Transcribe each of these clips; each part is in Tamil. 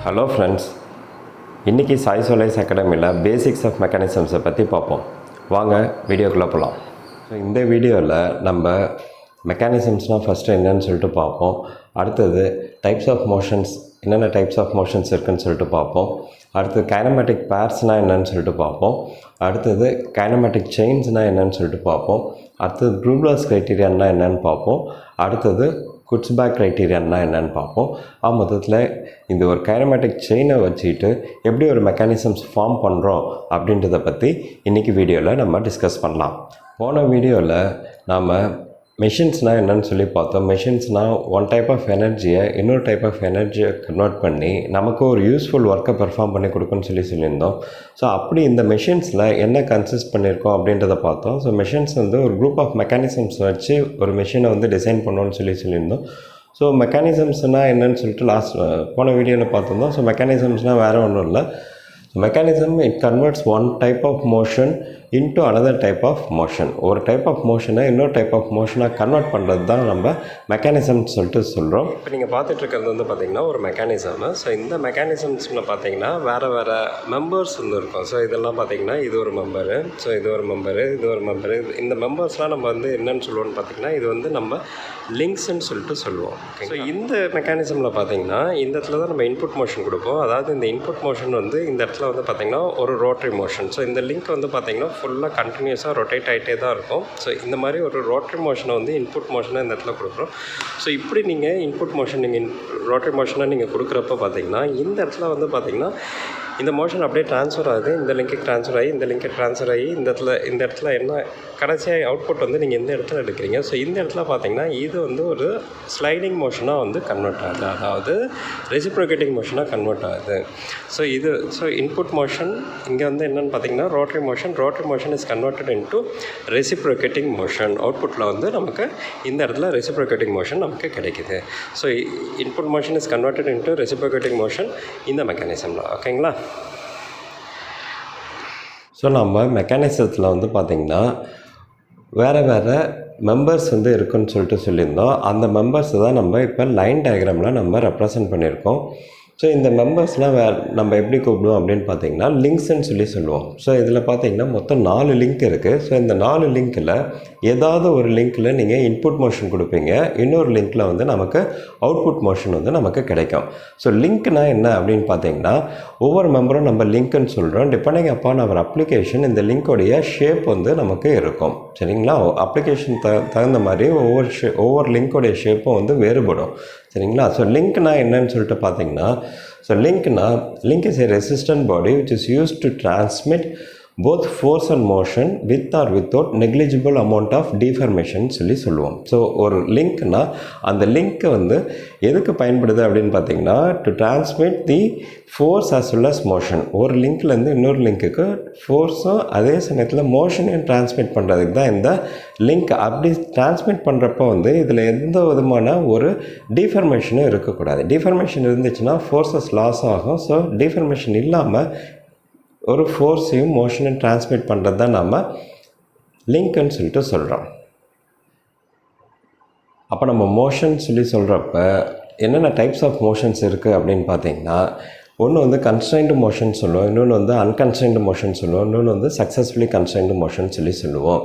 ஹலோ ஃப்ரெண்ட்ஸ், இன்றைக்கி சாய் சோலைஸ் அகாடமியில் பேசிக்ஸ் ஆஃப் மெக்கானிசம்ஸை பற்றி பார்ப்போம். வாங்க வீடியோக்குள்ளே போகலாம். ஸோ இந்த வீடியோவில் நம்ம மெக்கானிசம்ஸ்னால் ஃபஸ்ட்டு என்னன்னு சொல்லிட்டு பார்ப்போம். அடுத்தது டைப்ஸ் ஆஃப் மோஷன்ஸ், என்னென்ன டைப்ஸ் ஆஃப் மோஷன்ஸ் இருக்குதுன்னு சொல்லிட்டு பார்ப்போம். அடுத்தது கைனமேட்டிக் பேர்ஸ்னால் என்னென்னு சொல்லிட்டு பார்ப்போம். அடுத்தது கைனமேட்டிக் செயின்ஸ்னால் என்னென்னு சொல்லிட்டு பார்ப்போம். அடுத்தது ப்ரூலர்ஸ் க்ரைட்டீரியான்னா என்னென்னு பார்ப்போம். அடுத்தது குட்ஸ்பேக் க்ரைட்டீரியான்னா என்னென்னு பார்ப்போம். மொத்தத்தில் இந்த ஒரு கைனமேட்டிக் செயினை வச்சுக்கிட்டு எப்படி ஒரு மெக்கானிசம்ஸ் ஃபார்ம் பண்ணுறோம் அப்படின்றத பற்றி இன்றைக்கி வீடியோவில் நம்ம டிஸ்கஸ் பண்ணலாம். போன வீடியோவில் நாம் மெஷின்ஸ்னால் என்னென்னு சொல்லி பார்த்தோம். மெஷின்ஸ்னால் ஒன் டைப் ஆஃப் எனர்ஜியை இன்னொரு டைப் ஆஃப் எனர்ஜியை கன்வெர்ட் பண்ணி நமக்கு ஒரு யூஸ்ஃபுல் ஒர்க்கை பெர்ஃபார்ம் பண்ணி கொடுக்குன்னு சொல்லியிருந்தோம். ஸோ அப்படி இந்த மெஷின்ஸில் என்ன கன்சிஸ்ட் பண்ணியிருக்கோம் அப்படின்றத பார்த்தோம். ஸோ மெஷின்ஸ் ஒரு குரூப் ஆஃப் மெக்கானிசம்ஸ் வச்சு ஒரு மெஷினை டிசைன் பண்ணணும்னு சொல்லியிருந்தோம். ஸோ மெக்கானிசம்ஸ்னால் என்னன்னு சொல்லிட்டு போன வீடியோவில் பார்த்துருந்தோம். ஸோ மெக்கானிசம்ஸ்னால் வேறு ஒன்றும் இல்லை. Mechanism it converts one type of motion into another type of motion. ஒரு டைப் ஆஃப் மோஷனை இன்னொரு டைப் ஆஃப் மோஷனாக கன்வெர்ட் பண்ணுறது தான் நம்ம மெக்கானிசம்னு சொல்லிட்டு சொல்கிறோம். இப்போ நீங்கள் பார்த்துட்ருக்கிறது பார்த்திங்கன்னா ஒரு மெக்கானிசம். ஸோ இந்த மெக்கானிசம்ஸில் பார்த்திங்கன்னா வேறு மெம்பர்ஸ் இருக்கும். ஸோ இதெல்லாம் பார்த்திங்கன்னா இது ஒரு மெம்பரு, ஸோ இது ஒரு மெம்பரு. இந்த மெம்பர்ஸ்லாம் நம்ம என்னென்னு சொல்லுவோம்னு பார்த்திங்கன்னா இது நம்ம லிங்க்ஸ்ன்னு சொல்லிட்டு சொல்லுவோம். ஸோ இந்த மெக்கானிசமில் பார்த்திங்கன்னா இந்த இடத்துல தான் நம்ம இன்புட் மோஷன் கொடுப்போம். அதாவது இந்த இன்புட் மோஷன் இந்த இடத்துல பார்த்திங்கன்னா ஒரு ரோட்டரி மோஷன். ஸோ இந்த லிங்க் பார்த்திங்கன்னா ஃபுல்லாக கண்டினியூஸாக ரொட்டேட் ஆகிட்டே தான் இருக்கும். ஸோ இந்த மாதிரி ஒரு ரோட்டரி மோஷனை இன்புட் மோஷனை இந்த இடத்துல கொடுக்குறோம். ஸோ இப்படி நீங்கள் இன்புட் மோஷன் ரோட்டரி மோஷனை நீங்கள் கொடுக்குறப்ப பார்த்திங்கன்னா இந்த இடத்துல பார்த்திங்கன்னா இந்த மோஷன் அப்படியே ட்ரான்ஸ்ஃபர் ஆகுது. இந்த லிங்க்குக்கு ட்ரான்ஸ்ஃபர் ஆகி இந்த லிங்க்கு ட்ரான்ஸ்ஃபர் ஆகி இந்த இடத்துல என்ன கடைசியாக அவுட்புட் நீங்கள் எந்த இடத்துல எடுக்கிறீங்க. ஸோ இந்த இடத்துல பார்த்திங்கன்னா இது ஒரு ஸ்லைடிங் மோஷனாக கன்வெர்ட் ஆகுது. அதாவது ரெசிப்ரோகேட்டிங் மோஷனாக கன்வெர்ட் ஆகுது. ஸோ இன்புட் மோஷன் இங்கே என்னென்னு பார்த்திங்கன்னா rotary motion is converted into reciprocating motion. அவுட்புட்டில் நமக்கு இந்த இடத்துல ரெசிப்ரோகேட்டிங் மோஷன் நமக்கு கிடைக்குது. So input motion is converted into reciprocating motion இந்த மெக்கானிசமில். ஓகேங்களா? ஸோ நம்ம மெக்கானிசத்தில் பார்த்திங்கன்னா வேறு மெம்பர்ஸ் இருக்குன்னு சொல்லிட்டு சொல்லியிருந்தோம். அந்த மெம்பர்ஸை தான் நம்ம இப்போ லைன் டயக்ராமில் நம்ம ரெப்ரசன்ட் பண்ணியிருக்கோம். ஸோ இந்த மெம்பர்ஸ்லாம் நம்ம எப்படி கூப்பிடுவோம் அப்படின்னு பார்த்தீங்கன்னா லிங்க்ஸ்ன்னு சொல்லுவோம். ஸோ இதில் பார்த்தீங்கன்னா மொத்தம் 4 லிங்க் இருக்குது. ஸோ இந்த 4 லிங்க்கில் ஏதாவது ஒரு லிங்க்கில் நீங்கள் இன்புட் மோஷன் கொடுப்பீங்க, இன்னொரு லிங்க்கில் நமக்கு அவுட்புட் மோஷன் நமக்கு கிடைக்கும். ஸோ லிங்க்னா என்ன அப்படின்னு பார்த்தீங்கன்னா ஒவ்வொரு மெம்பரும் நம்ம லிங்க்குன்னு சொல்கிறோம். டிபெண்டிங் அப்பான் அவர் அப்ளிகேஷன் இந்த லிங்க்கோடைய ஷேப் நமக்கு இருக்கும். சரிங்களா? அப்ளிகேஷன் தகுந்த மாதிரி ஒவ்வொரு லிங்க்கோடைய ஷேப்பும் வேறுபடும். சரிங்களா? ஸோ லிங்க்னா என்னன்னு சொல்லிட்டு பார்த்தீங்கன்னா link is a resistant body which is used to transmit both force and motion with or without negligible amount of deformation சொல்லுவோம். ஸோ ஒரு லிங்க்னா அந்த லிங்க் எதுக்கு பயன்படுது அப்படின்னு பார்த்தீங்கன்னா to transmit the force as well as motion. ஒரு லிங்க்லேருந்து இன்னொரு லிங்க்குக்கு ஃபோர்ஸும் அதே சமயத்தில் மோஷனையும் டிரான்ஸ்மிட் பண்ணுறதுக்கு தான் இந்த லிங்க். அப்படி டிரான்ஸ்மிட் பண்ணுறப்போ இதில் எந்த விதமான ஒரு டிஃபர்மேஷனும் இருக்கக்கூடாது. டிஃபர்மேஷன் இருந்துச்சுன்னா ஃபோர்ஸஸ் லாஸ் ஆகும். ஸோ டிஃபர்மேஷன் இல்லாமல் ஒரு ஃபோர்ஸையும் மோஷனையும் டிரான்ஸ்மிட் பண்ணுறது தான் நம்ம லிங்க்னு சொல்லிட்டு சொல்கிறோம். அப்போ நம்ம மோஷன் சொல்கிறப்ப என்னென்ன டைப்ஸ் ஆஃப் மோஷன்ஸ் இருக்குது அப்படின்னு பார்த்தீங்கன்னா ஒன்று கன்ஸ்ட்ரைன்டு மோஷன் சொல்லுவோம், இன்னொன்று அன்கன்ஸ்ட்ரைன்டு மோஷன் சொல்லுவோம், இன்னொன்று சக்ஸஸ்ஃபுல்லி கன்ஸ்ட்ரைன்டு மோஷன் சொல்லுவோம்.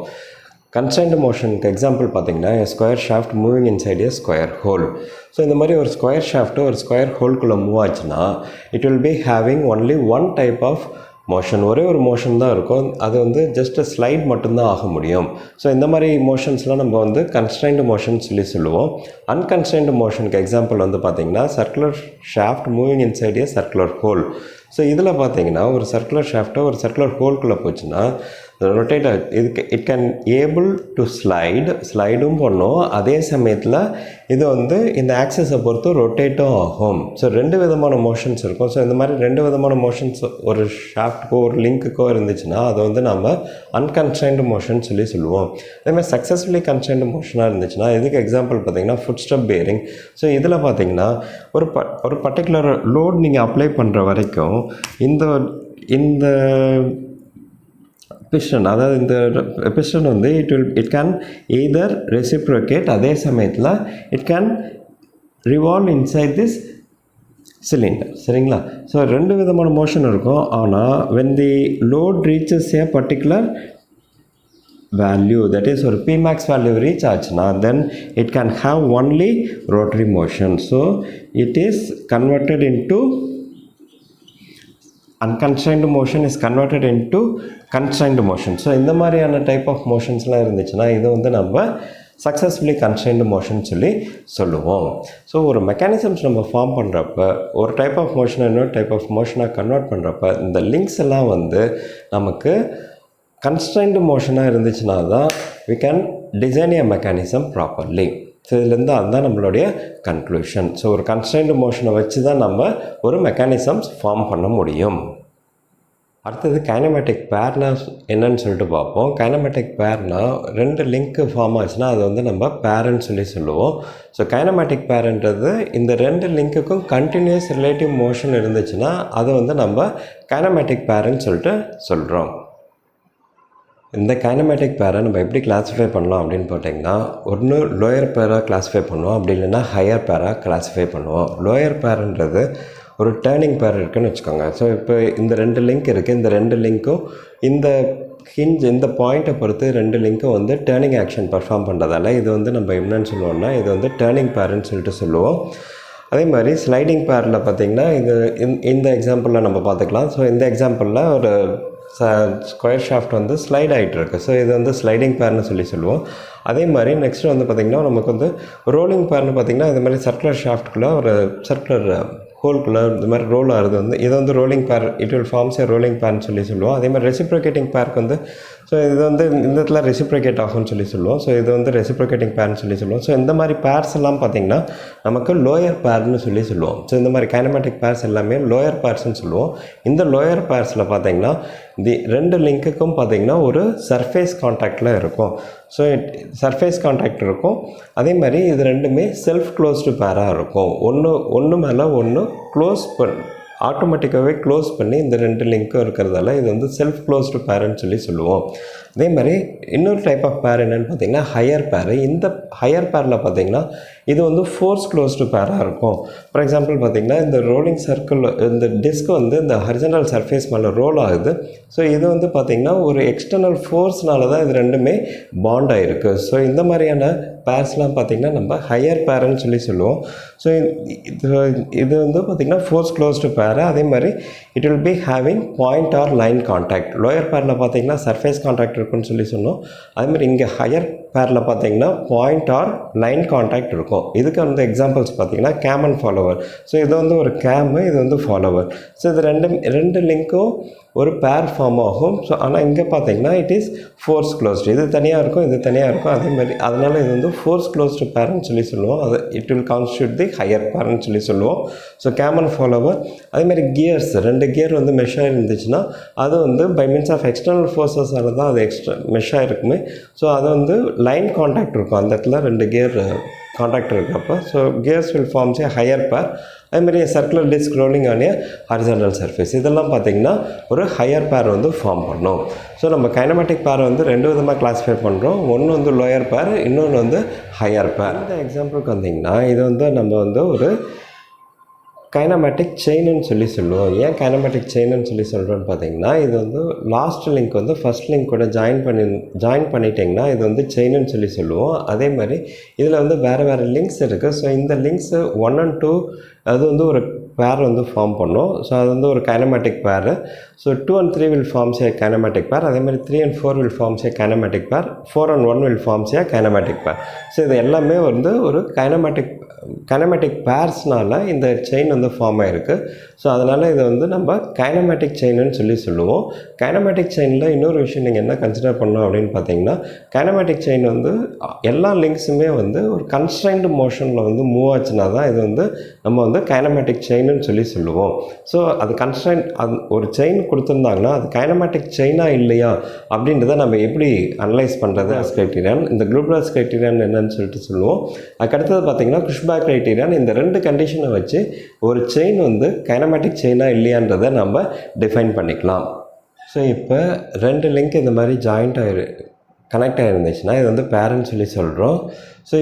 கன்ஸ்ட்ரைன்டு மோஷனுக்கு எக்ஸாம்பிள் பார்த்தீங்கன்னா square shaft moving inside a square hole. So இந்த மாதிரி ஒரு ஸ்கொயர் ஷாஃப்ட்டு ஒரு ஸ்கொயர் ஹோல்குள்ளே மூவ் ஆச்சுன்னா it will be having only one type of motion. ஒரே ஒரு மோஷன் தான் இருக்கும். அது ஜஸ்ட் ஸ்லைட் மட்டும்தான் ஆக முடியும். ஸோ இந்த மாதிரி மோஷன்ஸ்லாம் நம்ம கன்ஸ்ட்ரைன்டு மோஷன் சொல்லுவோம். அன்கன்ஸ்ட்ரைன்டு மோஷனுக்கு எக்ஸாம்பிள் பார்த்திங்கன்னா சர்க்குலர் ஷாஃப்ட் மூவிங் இன்சைட் ஏ சர்க்குலர் ஹோல். ஸோ இதில் பார்த்தீங்கன்னா ஒரு சர்க்குலர் ஷாஃப்ட்டை ஒரு சர்க்குலர் ஹோல்குள்ளே போச்சுன்னா ரொட்டேட் இதுக்கு இட் கேன் ஏபிள் டு ஸ்லைடும் பண்ணும். அதே சமயத்தில் இது இந்த ஆக்சஸை பொறுத்து ரொட்டேட்டும் ஆகும். ஸோ 2 விதமான மோஷன்ஸ் இருக்கும். ஸோ இந்த மாதிரி 2 விதமான மோஷன்ஸ் ஒரு ஷாஃப்ட்டுக்கோ ஒரு லிங்க்குக்கோ இருந்துச்சுன்னா அதை நம்ம அன்கன்ஸ்ட்ரைன்டு மோஷன் சொல்லுவோம். அதேமாதிரி சக்ஸஸ்ஃபுல்லி கன்ஸ்ட்ரைன்டு மோஷனாக இருந்துச்சுன்னா இதுக்கு எக்ஸாம்பிள் பார்த்தீங்கன்னா ஃபுட் ஸ்டெப் பேரிங். ஸோ இதில் பார்த்தீங்கன்னா ஒரு பர்டிகுலர் லோட் நீங்கள் அப்ளை பண்ணுற வரைக்கும் இந்த piston, அதாவது இந்த piston it can either reciprocate, அதே சமயத்தில் it can revolve inside this cylinder. சரிங்களா? ஸோ ரெண்டு விதமான மோஷன் இருக்கும். ஆனால் when the load reaches a particular value, that is ஒரு Pmax value reach ஆச்சுன்னா then it can have only rotary motion. So it is converted into unconstrained motion is converted into constrained motion. So இந்த மாதிரியான டைப் ஆஃப் மோஷன்ஸ்லாம் இருந்துச்சுன்னா இது வந்து நம்ம சக்ஸஸ்ஃபுல்லி கன்ஸ்ட்ரெயின்டு மோஷன் சொல்லி சொல்லுவோம். ஸோ ஒரு மெக்கானிசம்ஸ் நம்ம ஃபார்ம் பண்ணுறப்ப ஒரு டைப் ஆஃப் மோஷனை இன்னொரு டைப் ஆஃப் மோஷனாக கன்வெர்ட் பண்ணுறப்ப இந்த லிங்க்ஸ் எல்லாம் வந்து நமக்கு கன்ஸ்ட்ரெயின்டு மோஷனாக இருந்துச்சுன்னா தான் we can design a mechanism properly. So இதுலேருந்து அதுதான் நம்மளுடைய கன்க்ளூஷன். ஸோ ஒரு கன்ஸ்ட்ரெயின்டு மோஷனை வச்சு தான் நம்ம ஒரு மெக்கானிசம்ஸ் ஃபார்ம் பண்ண முடியும். அடுத்தது கைனமேட்டிக் பேர்னா என்னன்னு சொல்லிட்டு பார்ப்போம். கைனமேட்டிக் பேர்னா ரெண்டு லிங்க்கு ஃபார்ம் ஆச்சுன்னா அது வந்து நம்ம பேர்ன்னு சொல்லி சொல்லுவோம். ஸோ கைனமேட்டிக் பேர்ன்றது இந்த ரெண்டு லிங்க்குக்கும் கண்டினியூஸ் ரிலேட்டிவ் மோஷன் இருந்துச்சுன்னா அதை வந்து நம்ம கைனமேட்டிக் பேர்ன்னு சொல்லிட்டு சொல்கிறோம். இந்த கைனமேட்டிக் பேரை நம்ம எப்படி கிளாஸிஃபை பண்ணலாம் அப்படின்னு பார்த்தீங்கன்னா ஒன்று லோயர் பேராக கிளாஸிஃபை பண்ணுவோம், அப்படி இல்லைன்னா ஹையர் பேராக கிளாஸிஃபை பண்ணுவோம். லோயர் பேருன்றது ஒரு டேர்னிங் பேர் இருக்குதுன்னு வச்சுக்கோங்க. ஸோ இப்போ இந்த ரெண்டு லிங்க் இருக்குது, இந்த ரெண்டு லிங்க்கும் இந்த ஹிஞ்ச் இந்த பாயிண்ட்டை பொறுத்து ரெண்டு லிங்க்கும் வந்து டேர்னிங் ஆக்ஷன் பர்ஃபார்ம் பண்ணுறதால இது வந்து நம்ம என்னன்னு சொல்லுவோம்னா இது வந்து டேர்னிங் பேருன்னு சொல்லிட்டு சொல்லுவோம். அதே மாதிரி ஸ்லைடிங் பேரில் பார்த்திங்கன்னா இது இந்த எக்ஸாம்பிளில் நம்ம பார்த்துக்கலாம். ஸோ இந்த எக்ஸாம்பிளில் ஒரு ஸ்கொயர் ஷாஃப்ட் வந்து ஸ்லைட் ஆகிட்டு இருக்குது. ஸோ இது வந்து ஸ்லைடிங் பேர்னு சொல்லி சொல்லுவோம். அதே மாதிரி நெக்ஸ்ட்டு வந்து பார்த்திங்கன்னா நமக்கு வந்து ரோலிங் பேர்னு பார்த்திங்கன்னா இது மாதிரி சர்க்குலர் ஷாஃப்ட்குள்ளே ஒரு சர்க்குலர் ஹோல்குள்ளே இந்த மாதிரி ரோல் ஆகுது வந்து இதை வந்து rolling pair, it will forms a rolling பேர்னு சொல்லி சொல்லுவோம். அதே மாதிரி ரெசிப்ரோகேட்டிங் பேருக்கு வந்து ஸோ இது வந்து இந்த இடத்துல ரெசிப்ரோகேட் ஆகும்னு சொல்லி சொல்லுவோம். ஸோ இது வந்து ரெசிப்ரோகேட்டிங் பேர்னு சொல்லி சொல்லுவோம். ஸோ இந்த மாதிரி பேர்ஸ் எல்லாம் பார்த்திங்கன்னா நமக்கு லோயர் பேர்னு சொல்லி சொல்லுவோம். ஸோ இந்த மாதிரி கைனமேட்டிக் பேர்ஸ் எல்லாமே லோயர் பேர்ஸ்ன்னு சொல்லுவோம். இந்த லோயர் பேர்ஸில் பார்த்திங்கன்னா ரெண்டு லிங்க்குக்கும் பார்த்திங்கன்னா ஒரு சர்ஃபேஸ் கான்டாக்டில் இருக்கும். ஸோ சர்ஃபேஸ் கான்டாக்ட் இருக்கும். அதே மாதிரி இது ரெண்டுமே செல்ஃப் க்ளோஸ்டு பேராக இருக்கும். ஒன்று மேலே ஒன்று க்ளோஸ் ஆட்டோமேட்டிக்காகவே க்ளோஸ் பண்ணி இந்த ரெண்டு லிங்க்கும் இருக்கிறதால இது வந்து செல்ஃப் க்ளோஸ்டு பேருன்னு சொல்லி சொல்லுவோம். அதே மாதிரி இன்னொரு டைப் ஆஃப் பேர் என்னென்னு பார்த்திங்கன்னா ஹையர் பேர். இந்த ஹையர் பேரில் பார்த்திங்கன்னா இது வந்து ஃபோர்ஸ் க்ளோஸ்டு பேராக இருக்கும். ஃபார் எக்ஸாம்பிள் பார்த்திங்கன்னா இந்த ரோலிங் சர்க்கிள் இந்த டிஸ்க் வந்து இந்த ஹரிஜான்டல் சர்ஃபேஸ் மேலே ரோல் ஆகுது. ஸோ இது வந்து பார்த்திங்கன்னா ஒரு எக்ஸ்டர்னல் ஃபோர்ஸ்னால தான் இது ரெண்டுமே பாண்ட் ஆகிருக்கு. ஸோ இந்த மாதிரியான பேர்ஸ்லாம் பார்த்திங்கன்னா நம்ம ஹையர் பேருன்னு சொல்லி சொல்லுவோம். ஸோ இது வந்து பார்த்திங்கன்னா ஃபோர்ஸ் க்ளோஸ்டு பேர். அதே மாதிரி it will be having point or line contact. Lower பேரில் பார்த்திங்கன்னா சர்ஃபேஸ் கான்டாக்ட் இருக்குன்னு சொல்லி சொன்னோம். அதே மாதிரி இங்கே ஹையர் பேரில் பார்த்திங்கன்னா பாயிண்ட் ஆர் லைன் கான்டாக்ட் இருக்கும். இதுக்கு வந்து எக்ஸாம்பிள்ஸ் பார்த்திங்கன்னா கேம் அண்ட் ஃபாலோவர். ஸோ இது வந்து ஒரு கேமு, இது வந்து ஃபாலோவர். ஸோ இது ரெண்டு லிங்க்கும் ஒரு பேர் ஃபார்ம் ஆகும். ஸோ ஆனால் இங்கே பார்த்தீங்கன்னா இட் இஸ் ஃபோர்ஸ் க்ளோஸ்டு. இது தனியாக இருக்கும், இது தனியாக இருக்கும். அதே மாதிரி அதனால் இது வந்து ஃபோர்ஸ் க்ளோஸ்டு பேர்னு சொல்லி சொல்லுவோம். அது it will constitute the higher பேர்னு சொல்லி சொல்லுவோம். So cam and follower. அதேமாதிரி கியர்ஸ், ரெண்டு கியர் வந்து மெஷ்ஷாக இருந்துச்சுன்னா அது வந்து பை மீன்ஸ் ஆஃப் எக்ஸ்டர்னல் ஃபோர்ஸஸால் தான் அது மெஷ்ஷாக இருக்குமே. ஸோ அது வந்து லைன் கான்டாக்ட் இருக்கும் அந்த இடத்துல ரெண்டு கியர் கான்டாக்ட் இருக்கிறப்ப. So gears will forms a higher pair. அதேமாதிரி circular disc rolling on a horizontal surface. இதெல்லாம் பார்த்திங்கன்னா ஒரு ஹையர் பேர் வந்து ஃபார்ம் பண்ணும். ஸோ நம்ம கைனமேட்டிக் பேரை வந்து ரெண்டு விதமாக கிளாஸிஃபை பண்ணுறோம். ஒன்று வந்து லோயர் பேர், இன்னொன்று வந்து ஹையர் பேர். இந்த எக்ஸாம்பிளுக்கு வந்திங்கன்னா இது வந்து நம்ம வந்து ஒரு கைனமேட்டிக் செயின்னு சொல்லி சொல்லுவோம். ஏன் கைனமேட்டிக் செயின்னு சொல்லி சொல்கிறோன்னு பார்த்தீங்கன்னா இது வந்து லாஸ்ட் லிங்க் வந்து ஃபஸ்ட் லிங்க் கூட ஜாயின் பண்ணிட்டிங்கன்னா இது வந்து செயின்னு சொல்லி சொல்லுவோம். அதே மாதிரி இதில் வந்து வேறு லிங்க்ஸ் இருக்குது. ஸோ இந்த லிங்க்ஸு 1 and 2 அது வந்து ஒரு பேர் வந்து ஃபார்ம் பண்ணும். ஸோ அது வந்து ஒரு kinematic pair. So 2 and 3 will forms a kinematic pair. அதே மாதிரி 3 and 4 will forms a kinematic pair. 4 and 1 will forms a kinematic pair. So இது எல்லாமே வந்து ஒரு கைனமேட்டிக் பேர்ஸ்னால இந்த செயின் வந்து ஃபார்ம் ஆகிருக்கு. ஸோ அதனால் இதை வந்து நம்ம கைனமேட்டிக் செயின்னு சொல்லி சொல்லுவோம். கைனமேட்டிக் செயினில் இன்னொரு விஷயம் நீங்கள் என்ன கன்சிடர் பண்ணணும் அப்படின்னு பார்த்தீங்கன்னா கைனமேட்டிக் செயின் வந்து எல்லா லிங்க்ஸுமே வந்து ஒரு கன்ஸ்ட்ரைன்டு மோஷனில் வந்து மூவ் ஆச்சுன்னா தான் இது வந்து நம்ம வந்து கைனமேட்டிக் செயின்னு சொல்லி சொல்லுவோம். ஸோ அது ஒரு செயின் கொடுத்துருந்தாங்கன்னா அது கைனமேட்டிக் செயினாக இல்லையா அப்படின்றத நம்ம எப்படி அனலைஸ் பண்ணுறது கிரைட்டீரியான். இந்த குரூப்லாஸ் கிரைட்டீரியான் என்னன்னு சொல்லிட்டு சொல்லுவோம். அதுக்கடுத்தது பார்த்திங்கன்னா குஷ்பேக் கிரைட்டீரியான். இந்த ரெண்டு கண்டிஷனை வச்சு ஒரு செயின் வந்து கைனமேட்டிக் செயினாக இல்லையான்றதை நம்ம டிஃபைன் பண்ணிக்கலாம். ஸோ இப்போ ரெண்டு லிங்க் இந்த மாதிரி கனெக்ட் ஆகிருந்துச்சுன்னா இது வந்து பேர்னு சொல்லி சொல்கிறோம். ஸோ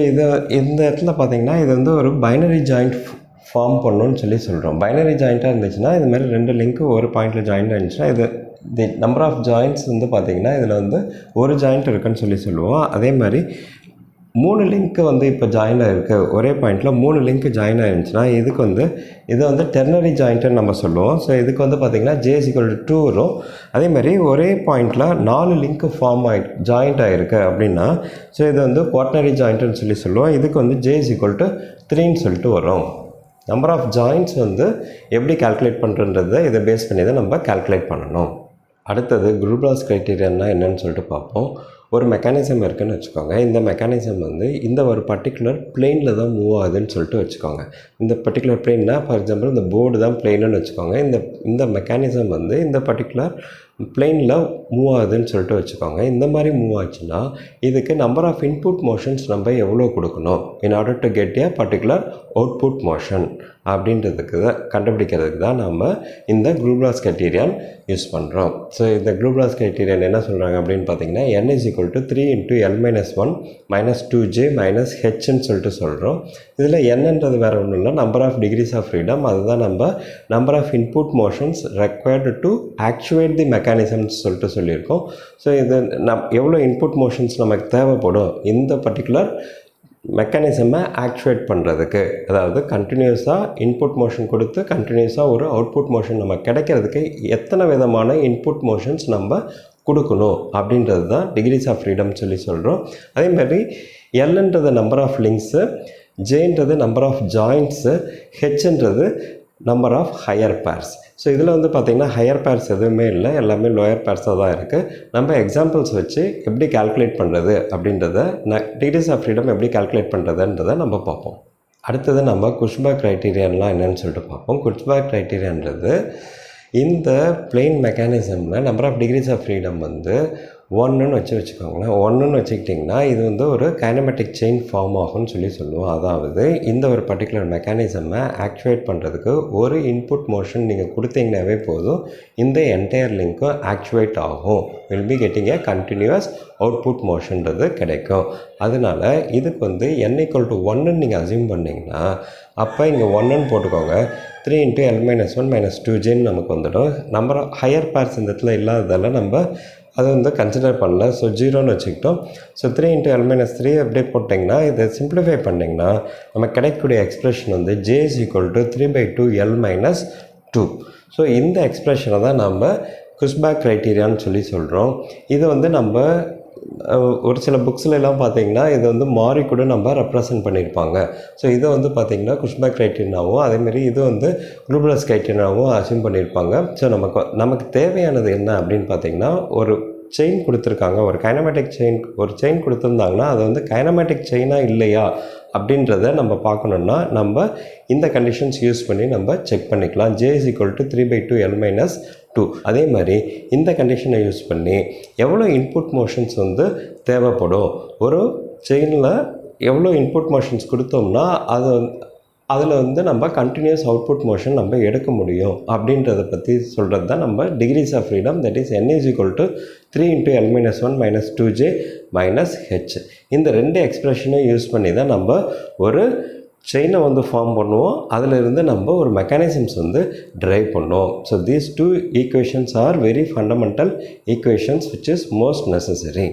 இந்த இடத்துல பார்த்திங்கன்னா இது வந்து ஒரு பைனரி ஜாயிண்ட் ஃபார்ம் பண்ணணும்னு சொல்கிறோம். பைனரி ஜாயிண்ட்டாக இருந்துச்சுன்னா இது மாதிரி 2 லிங்க்கு ஒரு பாயிண்டில் ஜாயிண்ட் ஆகிடுச்சுன்னா இது தி நம்பர் ஆஃப் ஜாயிண்ட்ஸ் வந்து பார்த்திங்கன்னா இதில் வந்து ஒரு ஜாயிண்ட் இருக்குன்னு சொல்லுவோம். அதே மாதிரி 3 லிங்க்கு வந்து இப்போ ஜாயின் ஆகிருக்கு, ஒரே பாயிண்டில் 3 லிங்க்கு ஜாயின் ஆகிருந்துச்சுன்னா இதுக்கு வந்து இது வந்து டெர்னரி ஜாயிண்ட்டுன்னு நம்ம சொல்லுவோம். ஸோ இதுக்கு வந்து பார்த்திங்கன்னா J = 2 வரும். அதே மாதிரி ஒரே பாயிண்டில் 4 லிங்க்கு ஜாயிண்ட் ஆகிருக்கு அப்படின்னா ஸோ இது வந்து குவாட்டர்னரி ஜாயிண்ட்டுன்னு சொல்லுவோம். இதுக்கு வந்து J = 3ன்னு சொல்லிட்டு வரும். நம்பர் ஆஃப் ஜாயிண்ட்ஸ் வந்து எப்படி கால்குலேட் பண்ணுறன்றதை இதை பேஸ் பண்ணி தான் நம்ம கால்குலேட் பண்ணணும். அடுத்தது குருப்ளாஸ் க்ரைட்டீரியான்னா என்னன்னு சொல்லிட்டு பார்ப்போம். ஒரு மெக்கானிசம் இருக்குதுன்னு வச்சுக்கோங்க. இந்த மெக்கானிசம் வந்து இந்த ஒரு பர்டிகுலர் பிளேனில் தான் மூவ் ஆகுதுன்னு சொல்லிட்டு வச்சுக்கோங்க. இந்த பர்டிகுலர் பிளேன்னா ஃபார் எக்ஸாம்பிள் இந்த போர்டு தான் பிளேனுன்னு வச்சுக்கோங்க. இந்த மெக்கானிசம் வந்து இந்த பர்டிகுலர் பிளேனில் மூவ் ஆகுதுன்னு சொல்லிட்டு வச்சுக்கோங்க. இந்த மாதிரி மூவ் ஆச்சுன்னா இதுக்கு நம்பர் ஆஃப் இன்புட் மோஷன்ஸ் நம்ம எவ்வளோ கொடுக்கணும் in order to get a particular output motion அப்படின்றதுக்கு தான் கண்டுபிடிக்கிறதுக்கு தான் நம்ம இந்த குருப்ளாஸ் க்ரைட்டீரியான் யூஸ் பண்ணுறோம். ஸோ இந்த குருப்ளாஸ் க்ரைட்டீரியான் என்ன சொல்கிறாங்க அப்படின்னு பார்த்தீங்கன்னா n = 3 × L - 1 - 2j - hன்னு சொல்லிட்டு சொல்கிறோம். இதில் என்னன்றது வேறு ஒன்றும் இல்லை, number of degrees of freedom. அதுதான் நம்ம number of input motions required to actuate the mechanisms சொல்லிட்டு சொல்லியிருக்கோம். ஸோ இது எவ்வளோ இன்புட் மோஷன்ஸ் நமக்கு தேவைப்படும் இந்த பர்டிகுலர் மெக்கானிசமை ஆக்சுவேட் பண்ணுறதுக்கு, அதாவது கண்டினியூஸாக இன்புட் மோஷன் கொடுத்து கண்டினியூஸாக ஒரு அவுட்புட் மோஷன் நம்ம கிடைக்கிறதுக்கு எத்தனை விதமான இன்புட் மோஷன்ஸ் நம்ம கொடுக்கணும் அப்படின்றது தான் டிகிரிஸ் ஆஃப் ஃப்ரீடம் சொல்கிறோம். அதே மாதிரி எல்ன்றது நம்பர் ஆஃப் லிங்க்ஸு, ஜேன்றது நம்பர் ஆஃப் ஜாயிண்ட்ஸு, ஹெச்ன்றது number of higher pairs. So இதில் வந்து பார்த்திங்கன்னா ஹையர் பேர்ஸ் எதுவுமே இல்லை, எல்லாமே லோயர் பேர்ஸாக தான் இருக்குது. நம்ம எக்ஸாம்பிள்ஸ் வச்சு எப்படி கால்குலேட் பண்ணுறது அப்படின்றத டிகிரிஸ் ஆஃப் ஃப்ரீடம் எப்படி கால்குலேட் பண்ணுறதுன்றதை நம்ம பார்ப்போம். அடுத்தது நம்ம குஷ்பாக் க்ரைட்டீரியான்லாம் என்னென்னு சொல்லிட்டு பார்ப்போம். குஷ்பாக் க்ரைட்டீரியான்றது இந்த பிளேன் மெக்கானிசமில் number of degrees of freedom வந்து 1ன்னு வச்சுக்கோங்களேன். 1ன்னு வச்சுக்கிட்டிங்கன்னா இது வந்து ஒரு கைனமெட்டிக் செயின் ஃபார்ம் ஆகும்னு சொல்லுவோம். அதாவது இந்த ஒரு பர்டிகுலர் மெக்கானிசமை ஆக்சுவேட் பண்ணுறதுக்கு ஒரு இன்புட் மோஷன் நீங்கள் கொடுத்தீங்கன்னாவே போதும், இந்த என்டையர் லிங்க்கும் ஆக்சுவேட் ஆகும். Will be getting a continuous output மோஷன்றது கிடைக்கும். அதனால் இதுக்கு வந்து n = 1ன்னு நீங்கள் அசியூம் பண்ணிங்கன்னா அப்போ இங்கே 1ன்னு போட்டுக்கோங்க. 3 × L - 1 - 2jன்னு நமக்கு வந்துடும். நம்பர் ஹையர் பேர்ஸ் இந்த இடத்துல இல்லாததால் நம்ம அதை வந்து கன்சிடர் பண்ணல. ஸோ 0ன்னு வச்சுக்கிட்டோம். ஸோ 3 × L - 3 அப்படியே போட்டிங்கன்னா இதை சிம்பிளிஃபை பண்ணிங்கன்னா நமக்கு கிடைக்கக்கூடிய எக்ஸ்ப்ரெஷன் வந்து J = 3/2 L - 2. ஸோ இந்த எக்ஸ்ப்ரெஷனை தான் நம்ம குஷ்பாக் க்ரைட்டீரியான்னு சொல்கிறோம். இது வந்து நம்ம ஒரு சில புக்ஸ்லாம் பார்த்திங்கன்னா இது வந்து மாறி கூட நம்ம ரெப்ரசன்ட் பண்ணியிருப்பாங்க. ஸோ இதை வந்து பார்த்திங்கன்னா குஷ்பாக் க்ரைட்டீரியாவும் அதேமாரி இது வந்து குருப்ளாஸ் க்ரைட்டீரியாவும் அசியூம் பண்ணியிருப்பாங்க. ஸோ நமக்கு தேவையானது என்ன அப்படின்னு பார்த்திங்கன்னா ஒரு செயின் கொடுத்துருக்காங்க, ஒரு கைனமேட்டிக் செயின் ஒரு செயின் கொடுத்துருந்தாங்கன்னா அது வந்து கைனமேட்டிக் செயினாக இல்லையா அப்படின்றத நம்ம பார்க்கணுன்னா நம்ம இந்த கண்டிஷன்ஸ் யூஸ் பண்ணி நம்ம செக் பண்ணிக்கலாம். J = 3/2 L - 2. அதே மாதிரி இந்த கண்டிஷனை யூஸ் பண்ணி எவ்வளோ இன்புட் மோஷன்ஸ் வந்து தேவைப்படும், ஒரு செயினில் எவ்வளோ இன்புட் மோஷன்ஸ் கொடுத்தோம்னா அதில் வந்து நம்ம கண்டினியூஸ் அவுட்புட் மோஷன் நம்ம எடுக்க முடியும் அப்படின்றத பற்றி சொல்கிறது தான் நம்ம degrees of freedom. That is n = 3 × L - 1 - 2j - h. இந்த 2 எக்ஸ்ப்ரெஷனையும் யூஸ் பண்ணி தான் நம்ம ஒரு செயினை வந்து ஃபார்ம் பண்ணுவோம். அதில் இருந்து நம்ம ஒரு மெக்கானிசம்ஸ் வந்து ட்ரைவ் பண்ணுவோம். So these 2 equations are very fundamental equations which is most necessary.